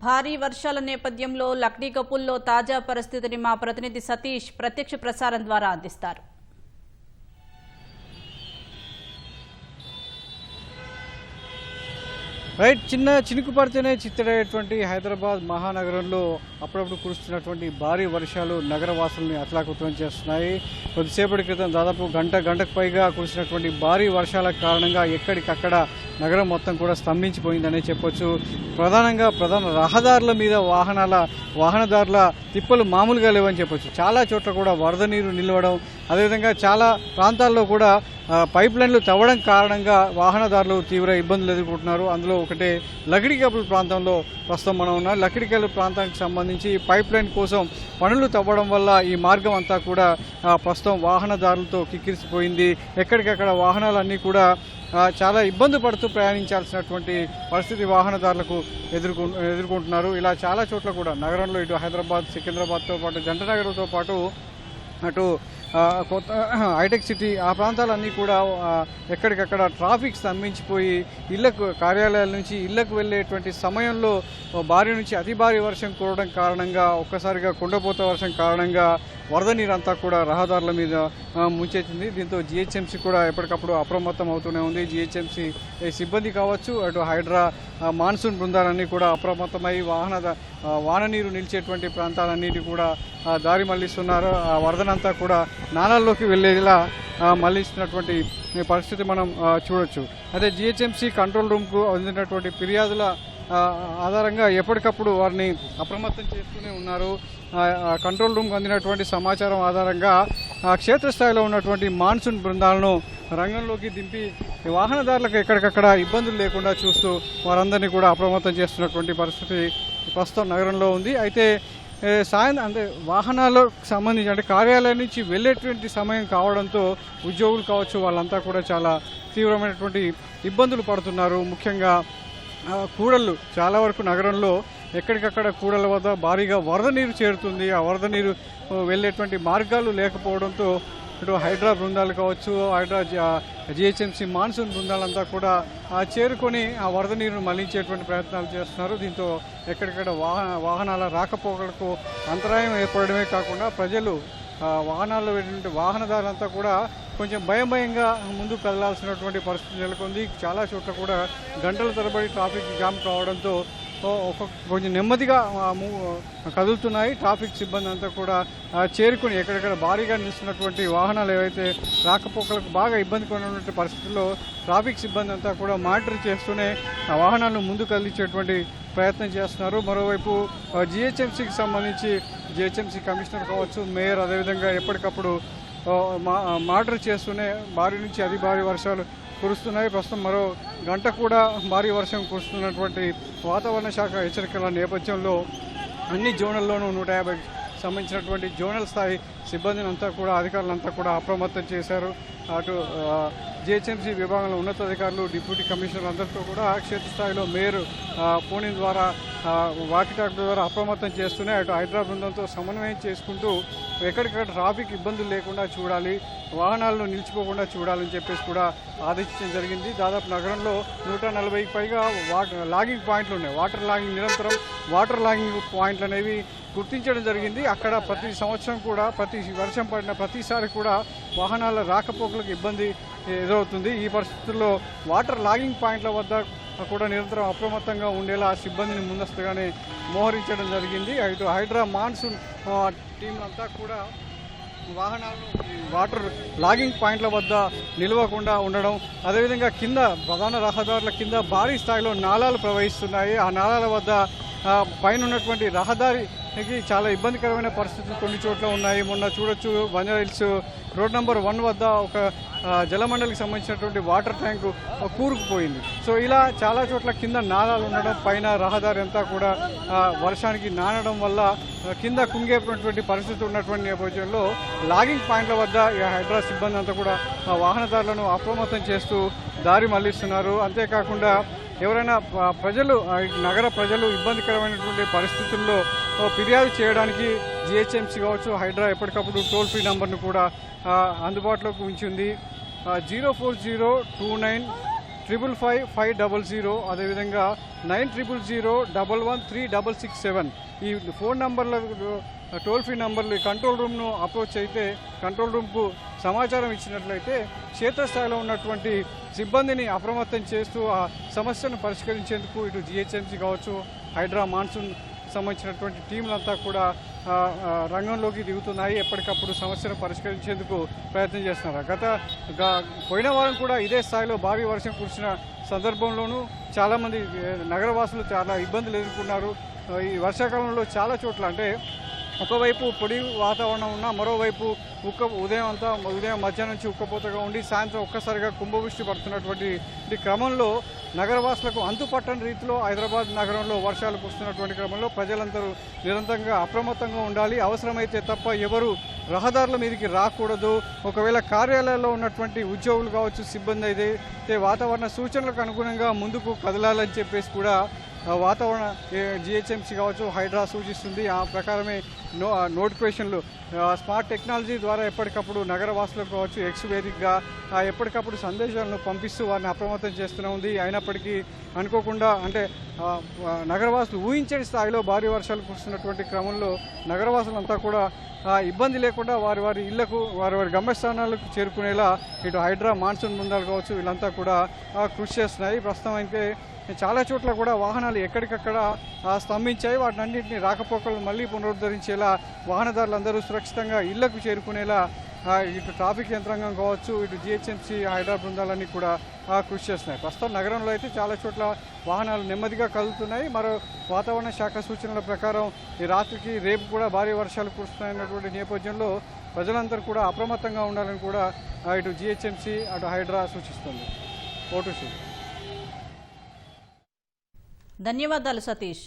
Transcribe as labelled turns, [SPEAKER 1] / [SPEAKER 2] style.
[SPEAKER 1] భారీ వర్షాల నేపథ్యంలో లక్డీ కపుల్లో తాజా పరిస్థితిని మా ప్రతినిధి సతీష్ ప్రత్యక్ష ప్రసారం ద్వారా అందిస్తారు.
[SPEAKER 2] రైట్, చిన్న చినుకు పడితేనే చిత్తడేటువంటి హైదరాబాద్ మహానగరంలో అప్పుడప్పుడు కురుస్తున్నటువంటి భారీ వర్షాలు నగర వాసుల్ని అతలాకుతలం చేస్తున్నాయి. కొద్దిసేపటి క్రితం దాదాపు గంటకు పైగా కురిసినటువంటి భారీ వర్షాల కారణంగా ఎక్కడికక్కడ నగరం మొత్తం కూడా స్తంభించిపోయిందనే చెప్పొచ్చు. ప్రధాన రహదారుల మీద వాహనదారుల తిప్పలు మామూలుగా లేవని చెప్పొచ్చు. చాలా చోట్ల కూడా వరద నీరు నిలవడం, అదేవిధంగా చాలా ప్రాంతాల్లో కూడా పైప్ లైన్లు తవ్వడం కారణంగా వాహనదారులు తీవ్ర ఇబ్బందులు ఎదుర్కొంటున్నారు. అందులో ఒకటే లకిడికపుల్ ప్రాంతంలో ప్రస్తుతం మనం ఉన్నాం. లకిడికపుల్ ప్రాంతానికి సంబంధించి పైప్ లైన్ కోసం పనులు తవ్వడం వల్ల ఈ మార్గం అంతా కూడా ప్రస్తుతం వాహనదారులతో కిక్కిరిసిపోయింది. ఎక్కడికక్కడ వాహనాలన్నీ కూడా చాలా ఇబ్బంది పడుతూ ప్రయాణించాల్సినటువంటి పరిస్థితి వాహనదారులకు ఎదుర్కొంటున్నారు. ఇలా చాలా చోట్ల కూడా నగరంలో ఇటు హైదరాబాద్, సికింద్రాబాద్తో పాటు జంటనగర్తో పాటు అటు కొత్త హైటెక్ సిటీ ఆ ప్రాంతాలన్నీ కూడా ఎక్కడికక్కడ ట్రాఫిక్ స్తంభించిపోయి కార్యాలయాల నుంచి ఇళ్లకు వెళ్ళేటువంటి సమయంలో భారీ నుంచి అతి భారీ వర్షం కురవడం కారణంగా ఒక్కసారిగా కుండపోత వర్షం కారణంగా వరద నీరంతా కూడా రహదారుల మీద ముంచెత్తింది. దీంతో జిహెచ్ఎంసీ కూడా ఎప్పటికప్పుడు అప్రమత్తం అవుతూనే ఉంది. జిహెచ్ఎంసీ సిబ్బంది కావచ్చు, అటు హైడ్రా మాన్సూన్ బృందాలన్నీ కూడా అప్రమత్తమై వాన నీరు నిలిచేటువంటి ప్రాంతాలన్నిటి కూడా దారి మళ్లిస్తున్నారు. ఆ వరదనంతా కూడా నాలాల్లోకి వెళ్ళేలా మళ్లిస్తున్నటువంటి పరిస్థితి మనం చూడొచ్చు. అదే జిహెచ్ఎంసీ కంట్రోల్ రూమ్కు అందినటువంటి ఫిర్యాదుల ఆధారంగా ఎప్పటికప్పుడు వారిని అప్రమత్తం చేస్తూనే ఉన్నారు. కంట్రోల్ రూమ్కి అందినటువంటి సమాచారం ఆధారంగా క్షేత్రస్థాయిలో ఉన్నటువంటి మాన్సూన్ బృందాలను రంగంలోకి దింపి వాహనదారులకు ఎక్కడికక్కడ ఇబ్బందులు లేకుండా చూస్తూ వారందరినీ కూడా అప్రమత్తం చేస్తున్నటువంటి పరిస్థితి ప్రస్తుతం నగరంలో ఉంది. అయితే అంటే వాహనాలకు సంబంధించి అంటే కార్యాలయం నుంచి వెళ్ళేటువంటి సమయం కావడంతో ఉద్యోగులు కావచ్చు వాళ్ళంతా కూడా చాలా తీవ్రమైనటువంటి ఇబ్బందులు పడుతున్నారు. ముఖ్యంగా కూడళ్ళు చాలా వరకు నగరంలో ఎక్కడికక్కడ కూడళ్ళ వద్ద భారీగా వరద నీరు చేరుతుంది. ఆ వరద నీరు వెళ్ళేటువంటి మార్గాలు లేకపోవడంతో ఇటు హైడ్రా బృందాలు కావచ్చు, జిహెచ్ఎంసీ మాన్సూన్ బృందాలంతా కూడా చేరుకొని ఆ వరద నీరును మళ్లించేటువంటి ప్రయత్నాలు చేస్తున్నారు. దీంతో ఎక్కడికక్కడ వాహనాల రాకపోకలకు అంతరాయం ఏర్పడమే కాకుండా ప్రజలు వాహనాల్లో వెళ్ళినటువంటి వాహనదారులంతా కూడా కొంచెం భయంగా ముందుకు కదలాల్సినటువంటి పరిస్థితి నెలకొంది. చాలా చోట్ల కూడా గంటల తరబడి ట్రాఫిక్ జామ్ కావడంతో కొంచెం నెమ్మదిగా కదులుతున్నాయి. ట్రాఫిక్ సిబ్బంది అంతా కూడా చేరుకుని ఎక్కడెక్కడ భారీగా నిలుస్తున్నటువంటి వాహనాలు ఏవైతే రాకపోకలకు బాగా ఇబ్బంది కొన్నటువంటి పరిస్థితుల్లో ట్రాఫిక్ సిబ్బంది అంతా కూడా మానిటర్ చేస్తూనే ఆ వాహనాలను ముందుకు కదిలించేటువంటి ప్రయత్నం చేస్తున్నారు. మరోవైపు జిహెచ్ఎంసీకి సంబంధించి జిహెచ్ఎంసీ కమిషనర్ కావచ్చు, మేయర్ అదేవిధంగా ఎప్పటికప్పుడు మానిటర్ చేస్తూనే భారీ నుంచి అతి భారీ వర్షాలు కురుస్తున్నాయి. ప్రస్తుతం మరో గంట కూడా భారీ వర్షం కురుస్తున్నటువంటి వాతావరణ శాఖ హెచ్చరికల నేపథ్యంలో అన్ని జోనల్లోనూ 150 సంబంధించినటువంటి జోనల్ స్థాయి సిబ్బందిని అంతా కూడా అధికారులంతా కూడా అప్రమత్తం చేశారు. అటు జిహెచ్ఎంసీ విభాగంలో ఉన్నతాధికారులు, డిప్యూటీ కమిషనర్ అందరితో కూడా క్షేత్రస్థాయిలో మేయర్ ఫోన్ ద్వారా వాకిటాక్ ద్వారా అప్రమత్తం చేస్తూనే అటు హైదరాబాద్ బృందంతో సమన్వయం చేసుకుంటూ ఎక్కడికక్కడ ట్రాఫిక్ ఇబ్బందులు లేకుండా చూడాలి, వాహనాలను నిలిచిపోకుండా చూడాలని చెప్పేసి కూడా ఆదేశించడం జరిగింది. దాదాపు నగరంలో 140కి పైగా లాగింగ్ పాయింట్లు ఉన్నాయి. నిరంతరం వాటర్ లాగింగ్ పాయింట్లు అనేవి గుర్తించడం జరిగింది. అక్కడ ప్రతి సంవత్సరం కూడా ప్రతి వర్షం పడిన ప్రతిసారి కూడా వాహనాల రాకపోకలకు ఇబ్బంది ఎదురవుతుంది. ఈ పరిస్థితుల్లో వాటర్ లాగింగ్ పాయింట్ల వద్ద కూడా నిరంతరం అప్రమత్తంగా ఉండేలా సిబ్బందిని ముందస్తుగానే మోహరించడం జరిగింది. ఇటు హైడ్రా మాన్సూన్ టీం అంతా కూడా వాహనాలను వాటర్ లాగింగ్ పాయింట్ల వద్ద నిలవకుండా ఉండడం, అదేవిధంగా కింద ప్రధాన రహదారుల కింద భారీ స్థాయిలో నాలాలు ప్రవహిస్తున్నాయి. ఆ నాలాల వద్ద పైన ఉన్నటువంటి రహదారికి చాలా ఇబ్బందికరమైన పరిస్థితులు కొన్ని చోట్ల ఉన్నాయి. మొన్న చూడొచ్చు, బంజారా హిల్స్ రోడ్ నెంబర్ 1 వద్ద ఒక జలమండలికి సంబంధించినటువంటి వాటర్ ట్యాంకు కూరుకుపోయింది. సో ఇలా చాలా చోట్ల కింద నాలాలు ఉండడం, పైన రహదారి అంతా కూడా వర్షానికి నానడం వల్ల కింద కుంగేటువంటి పరిస్థితి ఉన్నటువంటి నేపథ్యంలో లాగింగ్ పాయింట్ల వద్ద హైడ్రా సిబ్బంది అంతా కూడా వాహనదారులను అప్రమత్తం చేస్తూ దారి మళ్లిస్తున్నారు. అంతేకాకుండా ఎవరైనా నగర ప్రజలు ఇబ్బందికరమైనటువంటి పరిస్థితుల్లో ఫిర్యాదు చేయడానికి జిహెచ్ఎంసీ కావచ్చు, హైడ్రా ఎప్పటికప్పుడు టోల్ ఫ్రీ నంబర్ను కూడా అందుబాటులోకి ఉంచింది. 04029 555-500 అదేవిధంగా 9000-113-667 ఈ ఫోన్ నంబర్లకు టోల్ ఫ్రీ నంబర్లు కంట్రోల్ రూమ్ను అప్రోచ్ అయితే కంట్రోల్ రూమ్కు సమాచారం ఇచ్చినట్లయితే క్షేత్రస్థాయిలో ఉన్నటువంటి సిబ్బందిని అప్రమత్తం చేస్తూ ఆ సమస్యను పరిష్కరించేందుకు ఇటు జిహెచ్ఎంసీ కావచ్చు, హైడ్రా మాన్సూన్ సంబంధించినటువంటి టీంలంతా కూడా రంగంలోకి దిగుతున్నాయి. ఎప్పటికప్పుడు సమస్యను పరిష్కరించేందుకు ప్రయత్నం చేస్తున్నారు. పోయిన వారం కూడా ఇదే స్థాయిలో భారీ వర్షం కురిసిన సందర్భంలోనూ చాలామంది నగరవాసులు చాలా ఇబ్బందులు ఎదుర్కొన్నారు. ఈ వర్షాకాలంలో చాలా చోట్ల అంటే ఒకవైపు పొడి వాతావరణం ఉన్నా మరోవైపు ఉదయం మధ్యాహ్నం నుంచి ఉక్కపోతగా ఉండి సాయంత్రం ఒక్కసారిగా కుంభవృష్టి పడుతున్నటువంటి క్రమంలో నగరవాసులకు అంతుపట్టని రీతిలో హైదరాబాద్ నగరంలో వర్షాలు కురుస్తున్నటువంటి క్రమంలో ప్రజలందరూ నిరంతరంగా అప్రమత్తంగా ఉండాలి. అవసరమైతే తప్ప ఎవరు రహదారుల మీదకి రాకూడదు. ఒకవేళ కార్యాలయాల్లో ఉన్నటువంటి ఉద్యోగులు కావచ్చు, సిబ్బంది అయితే వాతావరణ సూచనలకు అనుగుణంగా ముందుకు కదలాలని చెప్పేసి కూడా వాతావరణ జిహెచ్ఎంసీ కావచ్చు, హైడ్రా సూచిస్తుంది. ఆ ప్రకారమే నోటిఫికేషన్లు స్మార్ట్ టెక్నాలజీ ద్వారా ఎప్పటికప్పుడు నగరవాసులకు కావచ్చు ఎక్స్ వేదికగా ఎప్పటికప్పుడు సందేశాలను పంపిస్తూ వారిని అప్రమత్తం చేస్తూనే ఉంది. అయినప్పటికీ అనుకోకుండా అంటే నగరవాసులు ఊహించని స్థాయిలో భారీ వర్షాలు కురుస్తున్నటువంటి క్రమంలో నగరవాసులంతా కూడా ఇబ్బంది లేకుండా వారి ఇళ్లకు వారి గమ్యస్థానాలకు చేరుకునేలా ఇటు హైడ్రా మాన్సూన్ బృందాలు కావచ్చు వీళ్ళంతా కూడా కృషి చేస్తున్నాయి. ప్రస్తుతం అయితే చాలా చోట్ల కూడా వాహనాలు ఎక్కడికక్కడ స్తంభించాయి. వాటినన్నింటినీ రాకపోకలు మళ్ళీ పునరుద్ధరించేలా వాహనదారులందరూ సురక్షితంగా ఇళ్లకు చేరుకునేలా ఇటు ట్రాఫిక్ యంత్రాంగం కావచ్చు, ఇటు జిహెచ్ఎంసీ హైడ్రా బృందాలన్నీ కూడా కృషి చేస్తున్నాయి. ప్రస్తుతం నగరంలో అయితే చాలా చోట్ల వాహనాలు నెమ్మదిగా కదులుతున్నాయి. మరో వాతావరణ శాఖ సూచనల ప్రకారం ఈ రాత్రికి రేపు కూడా భారీ వర్షాలు కురుస్తున్నాయన్నటువంటి నేపథ్యంలో ప్రజలందరూ కూడా అప్రమత్తంగా ఉండాలని కూడా ఇటు జిహెచ్ఎంసీ అటు హైడ్రా సూచిస్తుంది. ఓటు
[SPEAKER 1] ధన్యవాదాలు సతీష్.